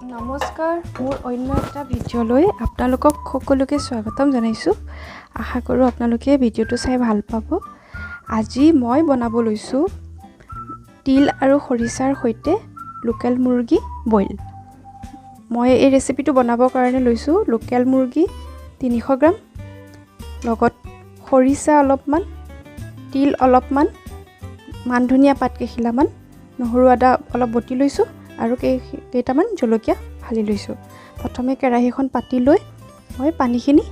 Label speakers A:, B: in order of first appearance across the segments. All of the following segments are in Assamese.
A: নমস্কাৰ মোৰ অন্য এটা ভিডিঅ'লৈ আপোনালোকক সকলোকে স্বাগতম জনাইছোঁ। আশা কৰোঁ আপোনালোকে ভিডিঅ'টো চাই ভাল পাব। আজি মই বনাব লৈছোঁ তিল আৰু খৰিচাৰ সৈতে লোকেল মুৰ্গী বইল। মই এই ৰেচিপিটো বনাবৰ কাৰণে লৈছোঁ লোকেল মুৰ্গী 300 গ্ৰাম, লগত খৰিচা অলপমান, তিল অলপমান, মান ধনিয়া পাত কেইখিলামান, নহৰু আদা অলপ বটি লৈছোঁ আৰু কেইটামান জলকীয়া ফালি লৈছোঁ। প্ৰথমে কেৰাহীখন পাতি লৈ মই পানীখিনি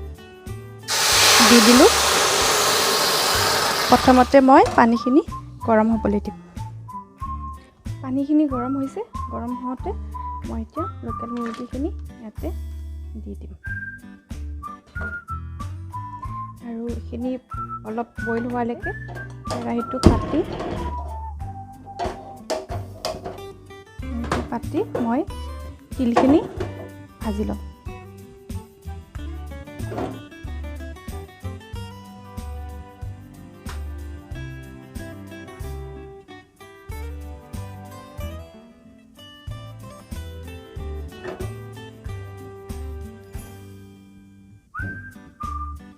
A: দি দিলোঁ। প্ৰথমতে মই পানীখিনি গৰম হ'বলৈ দিম। পানীখিনি গৰম হৈছে, গৰম হওঁতে মই এতিয়া লোকেল মুৰ্গীখিনি ইয়াতে দি দিম আৰু এইখিনি অলপ বইল হোৱালৈকে কেৰাহীটো পাতি মই তিলখিনি ভাজি ল'ম।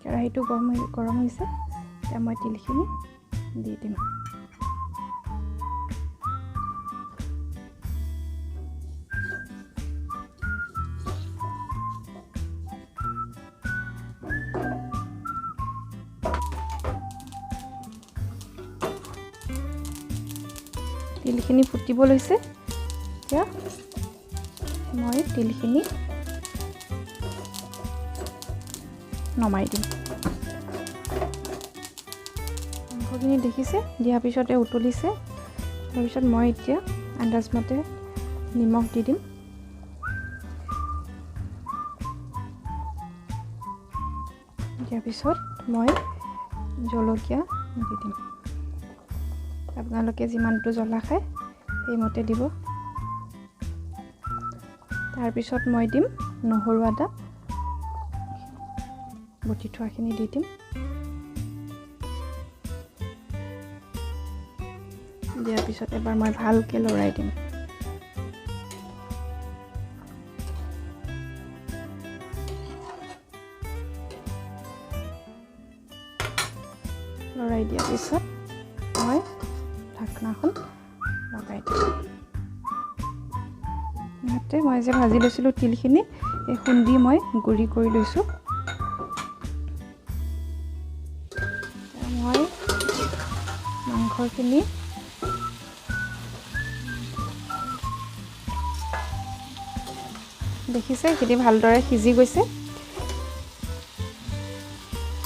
A: কেৰাহীটো গৰম হৈছে, এতিয়া মই তিলখিনি দি দিম। তিলখিনি ফুটিব লৈছে, এতিয়া মই তিলখিনি নমাই দিম। মাংসখিনি দেখিছে, দিয়াৰ পিছতে উতলিছে। তাৰপিছত মই এতিয়া আন্দাজমতে নিমখ দি দিম। দিয়াৰ পিছত মই জলকীয়া দি দিম। আপোনালোকে যিমানটো জ্বলা খায় সেইমতে দিব। তাৰপিছত মই দিম নহৰু আদা বটি থোৱাখিনি দি দিম। দিয়াৰ পিছত এবাৰ মই ভালকৈ লৰাই দিম। লৰাই দিয়াৰ পিছত মই ঢাকনাখন লগাই দিম। ইয়াতে মই যে ভাজি লৈছিলোঁ তিলখিনি, এই খুন্দি মই গুড়ি কৰি লৈছোঁ। মই মাংসখিনি দেখিছে সেইখিনি ভালদৰে সিজি গৈছে।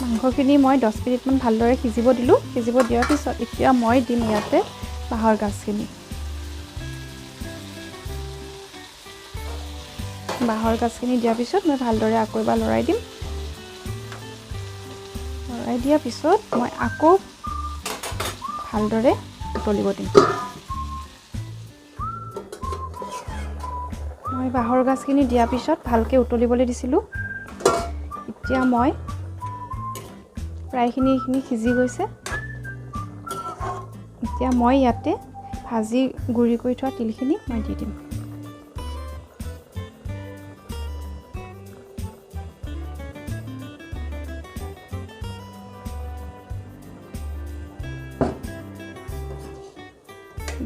A: মাংসখিনি মই 10 মিনিটমান ভালদৰে সিজিব দিলোঁ। সিজিব দিয়াৰ পিছত এতিয়া মই দিম ইয়াতে বাঁহৰ গাজখিনি। বাঁহৰ গাজখিনি দিয়াৰ পিছত মই ভালদৰে আকৌ এবাৰ লৰাই দিম। লৰাই দিয়াৰ পিছত মই আকৌ ভালদৰে উতলিব দিম। মই বাঁহৰ গাজখিনি দিয়াৰ পিছত ভালকৈ উতলিবলৈ দিছিলোঁ। এতিয়া মই প্ৰায়খিনি এইখিনি সিজি গৈছে। এতিয়া মই ইয়াতে ভাজি গুড়ি কৰি থোৱা তিলখিনি মই দি দিম।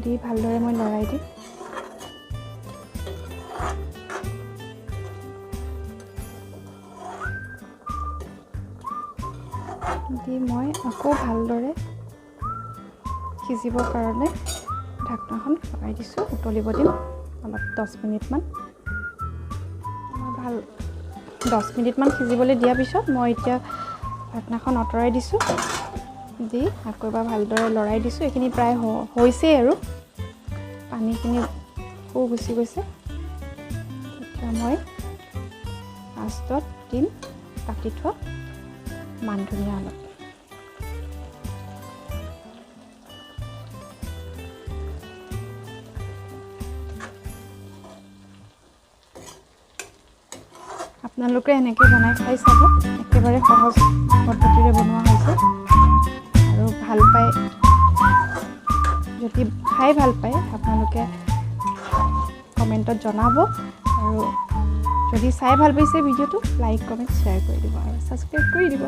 A: দি ভালদৰে মই লৰাই দিম। দি মই আকৌ ভালদৰে সিজিবৰ কাৰণে ঢাকনাখন লগাই দিছোঁ। উতলিব দিম অলপ 10 মিনিটমান। 10 মিনিটমান সিজিবলৈ দিয়াৰ পিছত মই এতিয়া ঢাকনাখন আঁতৰাই দিছোঁ। দি আকৌ এবাৰ ভালদৰে লৰাই দিছোঁ। এইখিনি প্ৰায় হৈছেই আৰু পানীখিনি গুচি গৈছে। এতিয়া মই লাষ্টত দিম কাটি থোৱা মান ধনিয়া অলপ। আপোনালোকে এনেকৈ বনাই খাই চাব। একেবাৰে সহজ পদ্ধতিৰে বনোৱা হৈছে আৰু ভাল পায়। যদি খাই ভাল পায় আপোনালোকে কমেণ্টত জনাব আৰু যদি চাই ভাল পাইছে ভিডিঅ'টো লাইক কমেণ্ট শ্বেয়াৰ কৰি দিব আৰু ছাবস্ক্ৰাইব কৰি দিব